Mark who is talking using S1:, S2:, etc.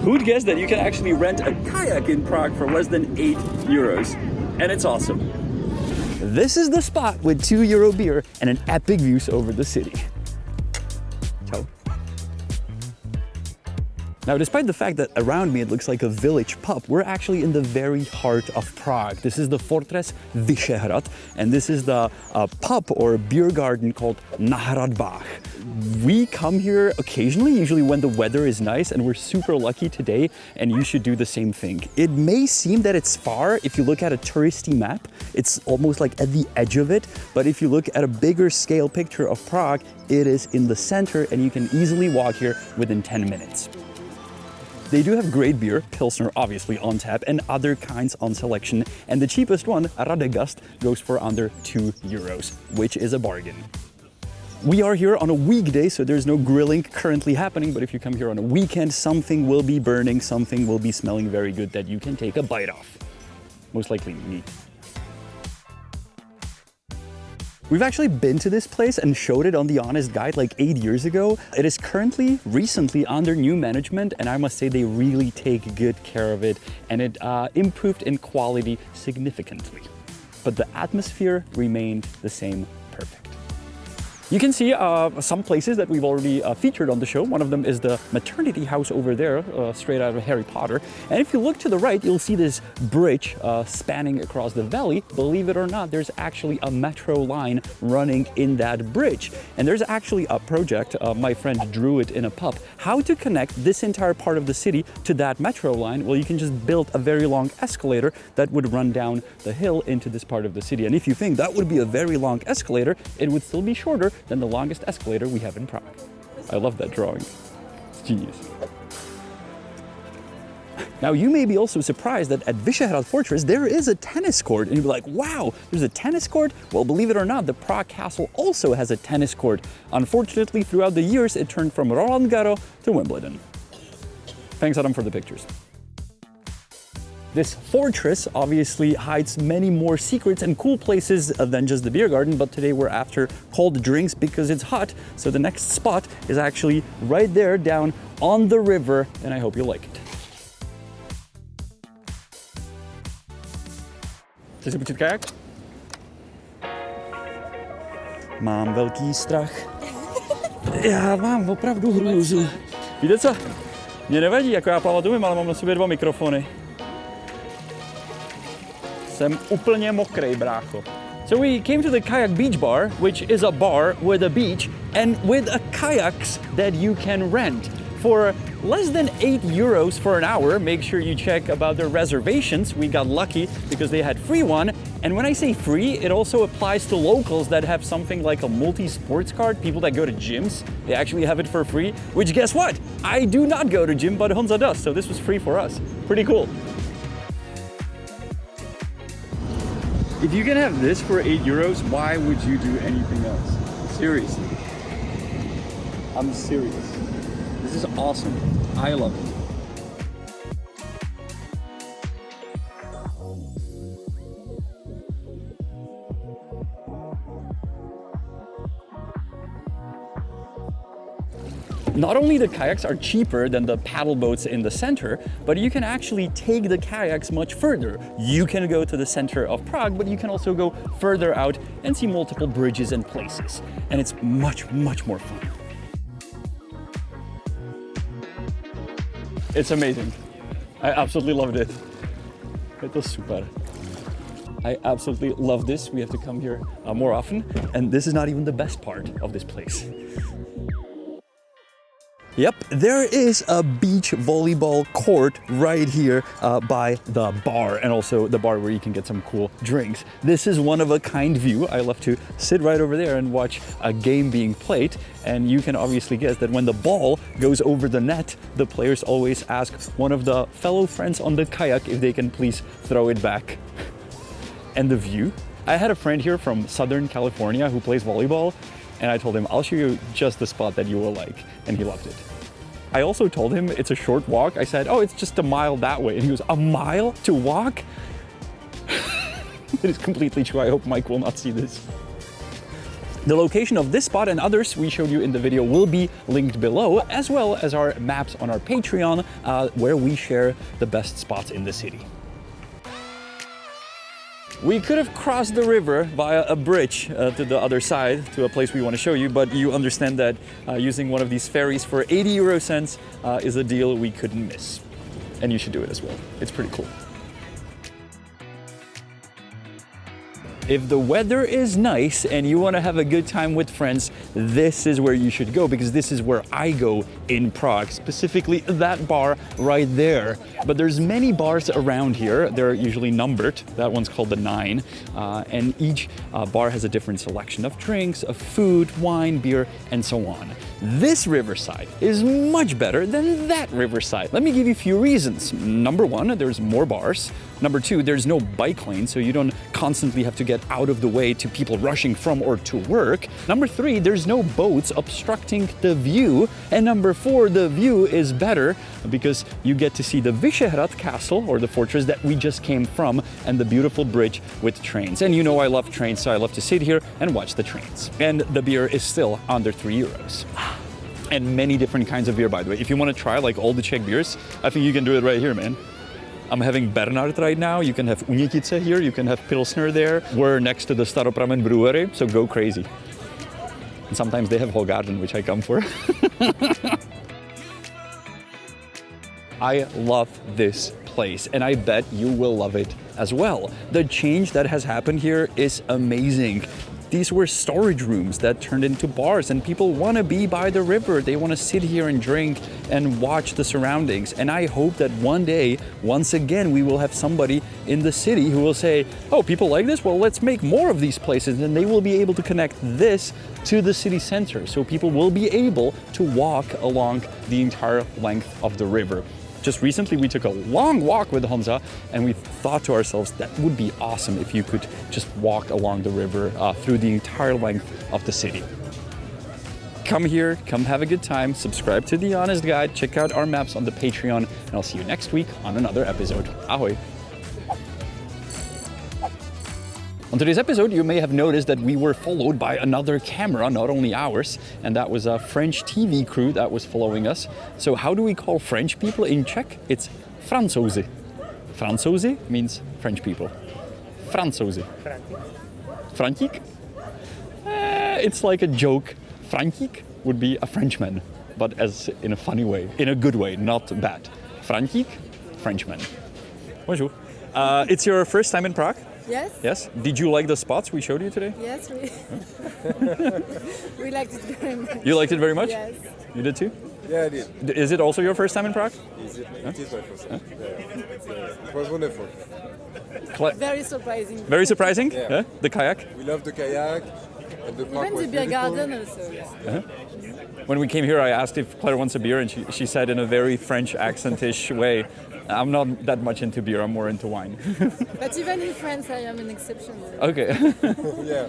S1: Who'd guess that you can actually rent a kayak in Prague for less than 8 euros? And it's awesome. This is the spot with €2 beer and an epic views over the city. Ciao. Now, despite the fact that around me it looks like a village pub, we're actually in the very heart of Prague. This is the Fortress Vyšehrad, and this is the pub or beer garden called na Hradbách. We come here occasionally, usually when the weather is nice, and we're super lucky today, and you should do the same thing. It may seem that it's far if you look at a touristy map. It's almost like at the edge of it, but if you look at a bigger scale picture of Prague, it is in the center, and you can easily walk here within 10 minutes. They do have great beer, Pilsner obviously on tap, and other kinds on selection. And the cheapest one, Radegast, goes for under €2, which is a bargain. We are here on a weekday, so there's no grilling currently happening, but if you come here on a weekend, something will be burning, something will be smelling very good that you can take a bite of. Most likely meat. We've actually been to this place and showed it on the Honest Guide like 8 years ago. It is recently under new management, and I must say they really take good care of it, and it improved in quality significantly. But the atmosphere remained the same, perfect. You can see some places that we've already featured on the show. One of them is the maternity house over there, straight out of Harry Potter. And if you look to the right, you'll see this bridge spanning across the valley. Believe it or not, there's actually a metro line running in that bridge. And there's actually a project, my friend drew it in a pub, how to connect this entire part of the city to that metro line. Well, you can just build a very long escalator that would run down the hill into this part of the city. And if you think that would be a very long escalator, it would still be shorter than the longest escalator we have in Prague. I love that drawing. It's genius. Now, you may be also surprised that at Vyšehrad Fortress there is a tennis court, and you'll be like, wow, there's a tennis court? Well, believe it or not, the Prague Castle also has a tennis court. Unfortunately, throughout the years, it turned from Roland Garros to Wimbledon. Thanks, Adam, for the pictures. This fortress obviously hides many more secrets and cool places than just the beer garden, but today we're after cold drinks because it's hot. So the next spot is actually right there down on the river, and I hope you like it. Chceš si půjčit kajak? Mám velký strach. Já mám opravdu hrůzu. Víte co? Mně nevadí, jako já plavat umím, ale mám na sobě 2 mikrofony. Jsem úplně mokrej, brácho. So we came to the Kayak Beach Bar, which is a bar with a beach and with a kayaks that you can rent. For less than €8 for an hour, make sure you check about their reservations. We got lucky because they had free one. And when I say free, it also applies to locals that have something like a multi-sports card, people that go to gyms. They actually have it for free, which guess what? I do not go to gym, but Honza does, so this was free for us. Pretty cool. If you can have this for €8, why would you do anything else? Seriously. I'm serious. This is awesome. I love it. Not only the kayaks are cheaper than the paddle boats in the center, but you can actually take the kayaks much further. You can go to the center of Prague, but you can also go further out and see multiple bridges and places. And it's much, much more fun. It's amazing. I absolutely loved it. It was super. I absolutely love this. We have to come here more often. And this is not even the best part of this place. Yep, there is a beach volleyball court right here by the bar, and also the bar where you can get some cool drinks. This is one of a kind view. I love to sit right over there and watch a game being played, and you can obviously guess that when the ball goes over the net, the players always ask one of the fellow friends on the kayak if they can please throw it back. And the view? I had a friend here from Southern California who plays volleyball, and I told him, I'll show you just the spot that you will like, and he loved it. I also told him it's a short walk. I said, oh, it's just a mile that way. And he goes, a mile to walk? It is completely true. I hope Mike will not see this. The location of this spot and others we showed you in the video will be linked below, as well as our maps on our Patreon, where we share the best spots in the city. We could have crossed the river via a bridge to the other side, to a place we want to show you, but you understand that using one of these ferries for 80 euro cents is a deal we couldn't miss. And you should do it as well. It's pretty cool. If the weather is nice and you want to have a good time with friends, this is where you should go, because this is where I go in Prague, specifically that bar right there. But there's many bars around here. They're usually numbered. That one's called the 9. And each bar has a different selection of drinks, of food, wine, beer, and so on. This Riverside is much better than that Riverside. Let me give you a few reasons. Number 1, there's more bars. Number 2, there's no bike lane, so you don't constantly have to get out of the way to people rushing from or to work. Number 3, there's no boats obstructing the view. And number 4, the view is better because you get to see the Vyšehrad castle, or the fortress that we just came from, and the beautiful bridge with trains. And you know I love trains, so I love to sit here and watch the trains. And the beer is still under 3 euros. And many different kinds of beer, by the way. If you want to try like all the Czech beers, I think you can do it right here, man. I'm having Bernard right now. You can have Unětice here. You can have Pilsner there. We're next to the Staropramen Brewery, so go crazy. And sometimes they have Holgarden, which I come for. I love this place, and I bet you will love it as well. The change that has happened here is amazing. These were storage rooms that turned into bars, and people want to be by the river. They want to sit here and drink and watch the surroundings. And I hope that one day, once again, we will have somebody in the city who will say, oh, people like this? Well, let's make more of these places. And they will be able to connect this to the city center. So people will be able to walk along the entire length of the river. Just recently, we took a long walk with Honza, and we thought to ourselves that would be awesome if you could just walk along the river through the entire length of the city. Come here, come have a good time, subscribe to The Honest Guide, check out our maps on the Patreon, and I'll see you next week on another episode. Ahoy! On today's episode, you may have noticed that we were followed by another camera, not only ours, and that was a French TV crew that was following us. So how do we call French people in Czech? It's Francouzzi. Francouzzi means French people. Francouzzi. Frantík? It's like a joke. Frantík would be a Frenchman, but as in a funny way, in a good way, not bad. Frantík, Frenchman. Bonjour. It's your first time in Prague?
S2: Yes.
S1: Yes? Did you like the spots we showed you today?
S2: Yes, we liked it very much.
S1: You liked it very much?
S2: Yes.
S1: You did too?
S3: Yeah, I did.
S1: Is it also your first time in Prague?
S3: It is my first time. Yeah. It was wonderful.
S2: Very surprising.
S1: Very surprising?
S3: Yeah.
S1: The kayak?
S3: We love the kayak and the park
S2: Even
S3: was
S2: the beer
S3: beautiful.
S2: garden also.
S1: When we came here, I asked if Claire wants a beer, and she said in a very French accentish way, I'm not that much into beer, I'm more into wine.
S2: But even in France, I am an exception.
S1: Okay.
S3: Yeah.